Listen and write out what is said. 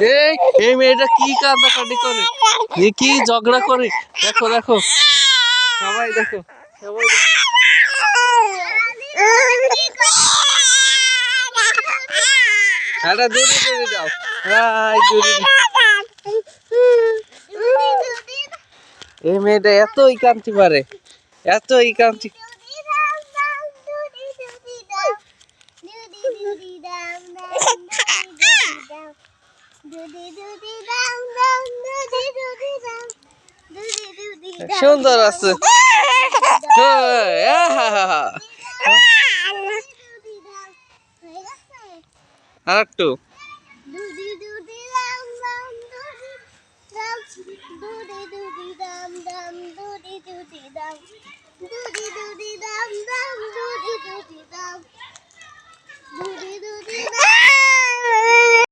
দেখ এই মেয়েটা কি কান্দাকাটি করে, কি ঝগড়া করে, দেখো দেখো সবাই দেখো, সবাই দেখো। এটা দূরে দূরে যাও, দূরে। এই মেয়েটা এতই কাঁদতে পারে, এতই কাঁদতে। সুন্দর আছে। আর একটু